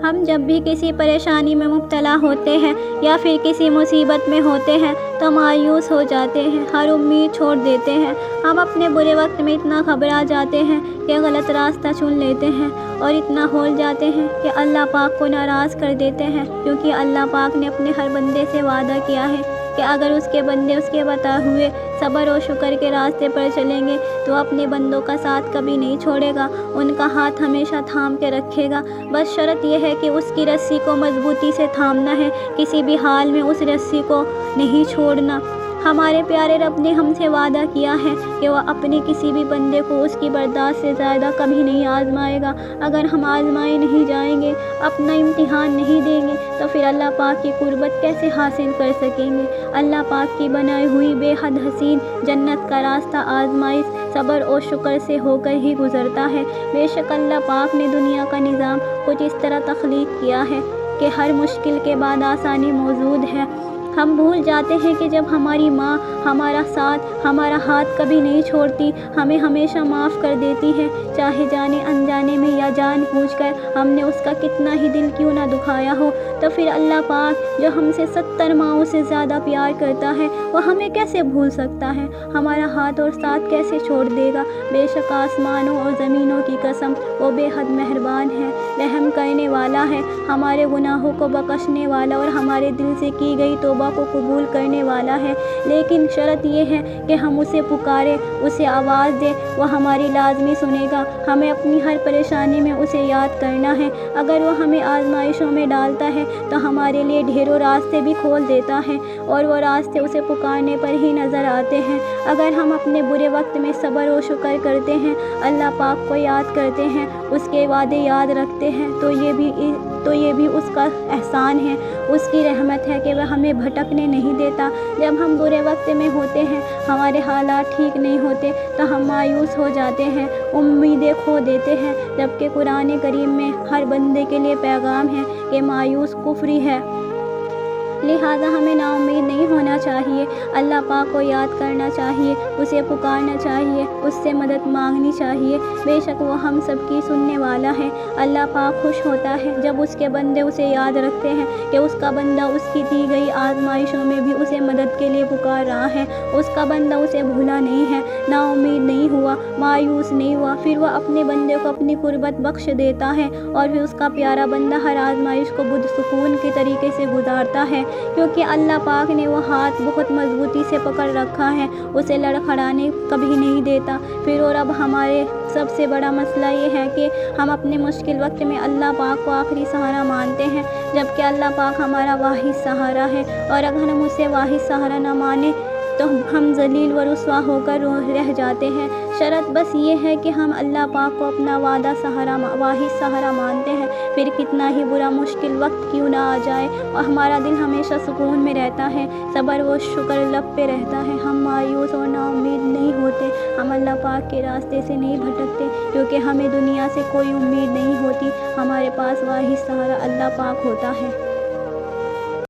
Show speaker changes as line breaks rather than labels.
ہم جب بھی کسی پریشانی میں مبتلا ہوتے ہیں یا پھر کسی مصیبت میں ہوتے ہیں تو مایوس ہو جاتے ہیں، ہر امید چھوڑ دیتے ہیں۔ ہم اپنے برے وقت میں اتنا گھبرا جاتے ہیں کہ غلط راستہ چن لیتے ہیں اور اتنا ہول جاتے ہیں کہ اللہ پاک کو ناراض کر دیتے ہیں، کیونکہ اللہ پاک نے اپنے ہر بندے سے وعدہ کیا ہے کہ اگر اس کے بندے اس کے بتائے ہوئے صبر و شکر کے راستے پر چلیں گے تو اپنے بندوں کا ساتھ کبھی نہیں چھوڑے گا، ان کا ہاتھ ہمیشہ تھام کے رکھے گا۔ بس شرط یہ ہے کہ اس کی رسی کو مضبوطی سے تھامنا ہے، کسی بھی حال میں اس رسی کو نہیں چھوڑنا۔ ہمارے پیارے رب نے ہم سے وعدہ کیا ہے کہ وہ اپنے کسی بھی بندے کو اس کی برداشت سے زیادہ کبھی نہیں آزمائے گا۔ اگر ہم آزمائے نہیں جائیں گے، اپنا امتحان نہیں دیں گے تو پھر اللہ پاک کی قربت کیسے حاصل کر سکیں گے؟ اللہ پاک کی بنائی ہوئی بے حد حسین جنت کا راستہ آزمائش، صبر اور شکر سے ہو کر ہی گزرتا ہے۔ بے شک اللہ پاک نے دنیا کا نظام کچھ اس طرح تخلیق کیا ہے کہ ہر مشکل کے بعد آسانی موجود ہے۔ ہم بھول جاتے ہیں کہ جب ہماری ماں ہمارا ساتھ، ہمارا ہاتھ کبھی نہیں چھوڑتی، ہمیں ہمیشہ معاف کر دیتی ہے، چاہے جانے انجانے میں یا جان بوجھ کر ہم نے اس کا کتنا ہی دل کیوں نہ دکھایا ہو، تو پھر اللہ پاک جو ہم سے 70 ماؤں سے زیادہ پیار کرتا ہے وہ ہمیں کیسے بھول سکتا ہے؟ ہمارا ہاتھ اور ساتھ کیسے چھوڑ دے گا؟ بے شک آسمانوں اور زمینوں کی قسم، وہ بے حد مہربان ہے، رحم کرنے والا ہے، ہمارے گناہوں کو بخشنے والا اور ہمارے دل سے کی گئی توبہ کو قبول کرنے والا ہے۔ لیکن شرط یہ ہے کہ ہم اسے پکاریں، اسے آواز دیں، وہ ہماری لازمی سنے گا۔ ہمیں اپنی ہر پریشانی میں اسے یاد کرنا ہے۔ اگر وہ ہمیں آزمائشوں میں ڈالتا ہے تو ہمارے لیے ڈھیروں راستے بھی کھول دیتا ہے، اور وہ راستے اسے پکارنے پر ہی نظر آتے ہیں۔ اگر ہم اپنے برے وقت میں صبر و شکر کرتے ہیں، اللہ پاک کو یاد کرتے ہیں، اس کے وعدے یاد رکھتے ہیں تو یہ بھی اس کا احسان ہے، اس کی رحمت ہے کہ وہ ہمیں بھٹکنے نہیں دیتا۔ جب ہم برے وقت میں ہوتے ہیں، ہمارے حالات ٹھیک نہیں ہوتے تو ہم مایوس ہو جاتے ہیں، امیدیں کھو دیتے ہیں، جبکہ قرآن کریم میں ہر بندے کے لیے پیغام ہے کہ مایوس کفری ہے۔ لہٰذا ہمیں نا امید نہیں ہونا چاہیے، اللہ پاک کو یاد کرنا چاہیے، اسے پکارنا چاہیے، اس سے مدد مانگنی چاہیے۔ بے شک وہ ہم سب کی سننے والا ہے۔ اللہ پاک خوش ہوتا ہے جب اس کے بندے اسے یاد رکھتے ہیں کہ اس کا بندہ اس کی دی گئی آزمائشوں میں بھی اسے مدد کے لیے پکار رہا ہے، اس کا بندہ اسے بھولا نہیں ہے، نا امید نہیں ہوا، مایوس نہیں ہوا، پھر وہ اپنے بندے کو اپنی قربت بخش دیتا ہے، اور پھر اس کا پیارا بندہ ہر آزمائش کو سکون کے طریقے سے گزارتا ہے، کیونکہ اللہ پاک نے وہ ہاتھ بہت مضبوطی سے پکڑ رکھا ہے، اسے لڑکھڑانے کبھی نہیں دیتا۔ پھر اور اب ہمارے سب سے بڑا مسئلہ یہ ہے کہ ہم اپنے مشکل وقت میں اللہ پاک کو آخری سہارا مانتے ہیں، جبکہ اللہ پاک ہمارا واحد سہارا ہے، اور اگر ہم اسے واحد سہارا نہ مانیں تو ہم ذلیل و رسوا ہو کر رہ جاتے ہیں۔ شرط بس یہ ہے کہ ہم اللہ پاک کو اپنا واحد سہارا مانتے ہیں، پھر کتنا ہی برا مشکل وقت کیوں نہ آ جائے، اور ہمارا دل ہمیشہ سکون میں رہتا ہے، صبر و شکر لب پہ رہتا ہے، ہم مایوس اور نا امید نہیں ہوتے، ہم اللہ پاک کے راستے سے نہیں بھٹکتے، کیونکہ ہمیں دنیا سے کوئی امید نہیں ہوتی، ہمارے پاس واحد سہارا اللہ پاک ہوتا ہے۔